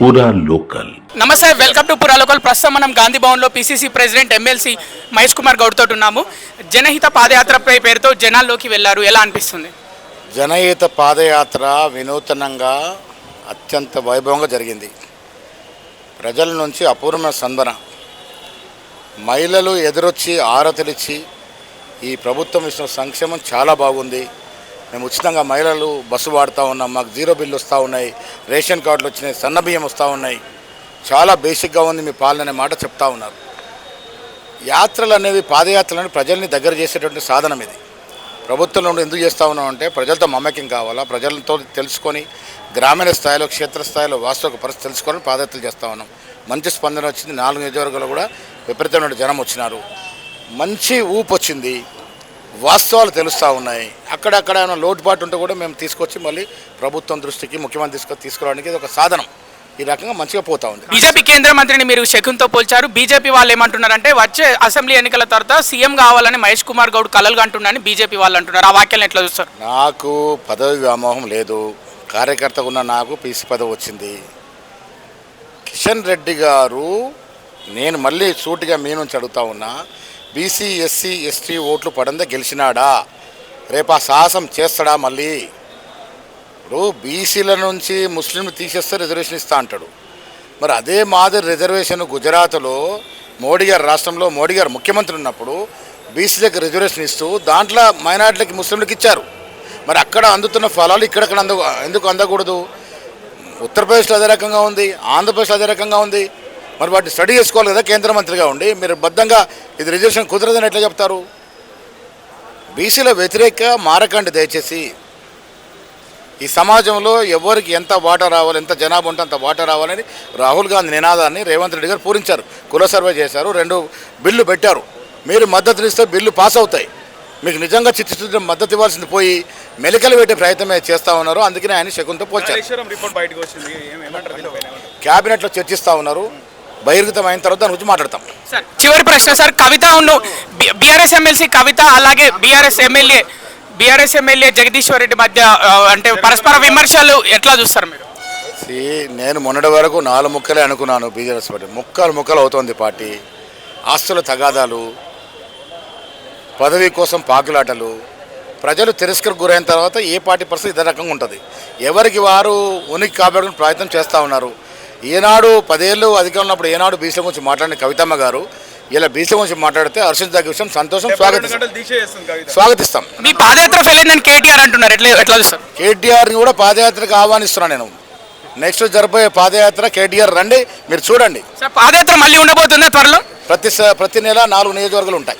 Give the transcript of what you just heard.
పూరా లోకల్. నమస్తే, welcome to పూరా లోకల్. ప్రస్తుతం మనం గాంధీ భవన్లో PCC president MLC Mahesh Kumar Goud తోటి ఉన్నాము. జనహిత పాదయాత్రపై పేరుతో జనాల్లోకి వెళ్లారు. ఎలా అనిపిస్తుంది? జనహిత పాదయాత్ర వినూతనంగా అత్యంత వైభవంగా జరిగింది. ప్రజల నుంచి అపూర్వమైన స్పందన. మహిళలు ఎదురొచ్చి ఆరతలిచ్చి ఈ ప్రభుత్వం ఇచ్చిన సంక్షేమం చాలా బాగుంది, మేము ఉచితంగా మహిళలు బస్సు వాడుతూ ఉన్నాం, మాకు జీరో బిల్లు వస్తూ ఉన్నాయి, రేషన్ కార్డులు వచ్చినాయి, సన్నబియ్యం వస్తూ ఉన్నాయి, చాలా బేసిక్గా ఉంది మీ పాలన అనే మాట చెప్తా ఉన్నారు. యాత్రలు అనేవి, పాదయాత్రలు అనేవి ప్రజల్ని దగ్గర చేసేటువంటి సాధనం. ఇది ప్రభుత్వం నుండి ఎందుకు చేస్తూ ఉన్నామంటే ప్రజలతో మమేకం కావాలా, ప్రజలతో తెలుసుకొని గ్రామీణ స్థాయిలో, క్షేత్రస్థాయిలో వాస్తవ పరిస్థితి తెలుసుకొని పాదయాత్రలు చేస్తూ ఉన్నాం. మంచి స్పందన వచ్చింది. 4 నియోజకవర్గాలు కూడా విపరీతమైన జనం వచ్చినారు. మంచి ఊపు వచ్చింది. వాస్తవాలు తెలుస్తూ ఉన్నాయి. అక్కడక్కడ ఏమైనా లోటుపాటు ఉంటే కూడా మేము తీసుకొచ్చి మళ్ళీ ప్రభుత్వం దృష్టికి, ముఖ్యమంత్రి తీసుకురావడానికి ఇది ఒక సాధనం. ఈ రకంగా మంచిగా పోతా ఉంది. బీజేపీ కేంద్ర మంత్రిని మీరు శకున్తో పోల్చారు. బీజేపీ వాళ్ళు ఏమంటున్నారంటే వచ్చే అసెంబ్లీ ఎన్నికల తర్వాత సీఎం కావాలని మహేష్ కుమార్ గౌడ్ కలలు అంటున్నారని బీజేపీ వాళ్ళు అంటున్నారు. ఆ వాక్యాలను ఎట్లా చూస్తారు? నాకు పదవి వ్యామోహం లేదు. కార్యకర్తగా ఉన్న నాకు పీసీ పదవి వచ్చింది. కిషన్ రెడ్డి గారు, నేను మళ్ళీ సూటిగా మీ నుంచి అడుగుతా ఉన్నా, బీసీ ఎస్సీ ఎస్టీ ఓట్లు పడందే గెలిచినాడా? రేపు ఆ సాహసం చేస్తాడా? మళ్ళీ ఇప్పుడు బీసీల నుంచి ముస్లింలు తీసేస్తే రిజర్వేషన్ ఇస్తా అంటాడు. మరి అదే మాదిరి రిజర్వేషన్ గుజరాత్లో మోడీ గారు, రాష్ట్రంలో మోడీ గారు ముఖ్యమంత్రి ఉన్నప్పుడు బీసీలకు రిజర్వేషన్ ఇస్తూ దాంట్లో మైనార్టీలకి, ముస్లింలకు ఇచ్చారు. మరి అక్కడ అందుతున్న ఫలాలు ఇక్కడక్కడ ఎందుకు అందకూడదు? ఉత్తరప్రదేశ్లో అదే రకంగా ఉంది, ఆంధ్రప్రదేశ్లో అదే రకంగా ఉంది. మరి వాటిని స్టడీ చేసుకోవాలి కదా కేంద్ర మంత్రిగా ఉండి. మీరు బద్ధంగా ఇది రిజర్వేషన్ కుదరదని ఎట్లా చెప్తారు? బీసీల వ్యతిరేక మారకండి దయచేసి. ఈ సమాజంలో ఎవరికి ఎంత వాటా రావాలి, ఎంత జనాభా ఉంటే అంత వాటా రావాలని రాహుల్ గాంధీ నినాదాన్ని రేవంత్ రెడ్డి గారు పూరించారు. కుల సర్వే చేశారు, 2 బిల్లు పెట్టారు. మీరు మద్దతు ఇస్తే బిల్లు పాస్ అవుతాయి. మీకు నిజంగా చిత్తశుద్ధి మద్దతు ఇవ్వాల్సింది పోయి మెలికలు పెట్టే ప్రయత్నమే చేస్తూ ఉన్నారు. అందుకనే ఆయన శకున్తో పోల్చారు. క్యాబినెట్లో చర్చిస్తూ ఉన్నారు. బహిర్గతం అయిన తర్వాత దాని గురించి మాట్లాడతాం. సార్, చివరి ప్రశ్న సార్. కవిత బీఆర్ఎస్ ఎమ్మెల్సీ కవిత, అలాగే బీఆర్ఎస్ ఎమ్మెల్యే జగదీశ్వర్ రెడ్డి మధ్య అంటే పరస్పర విమర్శలు ఎట్లా చూస్తారు మీరు? నేను మొన్నటి వరకు 4 ముక్కలే అనుకున్నాను. బీఆర్ఎస్ పార్టీ ముక్కలు అవుతోంది. పార్టీ ఆస్తుల తగాదాలు, పదవి కోసం పాకులాటలు, ప్రజలు తిరస్కరణకు గురైన తర్వాత ఏ పార్టీ పరిస్థితి ఇదే రకంగా ఉంటుంది. ఎవరికి వారు ఉనికి కాబట్టుకుని ప్రయత్నం చేస్తూ ఉన్నారు. ఏనాడు 10 ఏళ్ళు అధికారంలో ఉన్నప్పుడు ఏనాడు బీసీల గురించి మాట్లాడిన కవితమ్మ గారు ఇలా బీసీల గురించి మాట్లాడితే హర్షించదగ్గ విషయం, సంతోషం, స్వాగతిస్తాం. మీ పాదయాత్ర ఫెయిల్ అయిందని కేటీఆర్ అంటున్నారు. ఎట్లా చూస్తారు? కేటీఆర్ని కూడా పాదయాత్రకు ఆహ్వానిస్తున్నాను నేను. నెక్స్ట్ జరిపోయే పాదయాత్ర కేటీఆర్ రండి, మీరు చూడండి. సార్, పాదయాత్ర మళ్ళీ ఉండబోతుందా త్వరలో? ప్రతి నెల 4 నియోజకవర్గాలు ఉంటాయి.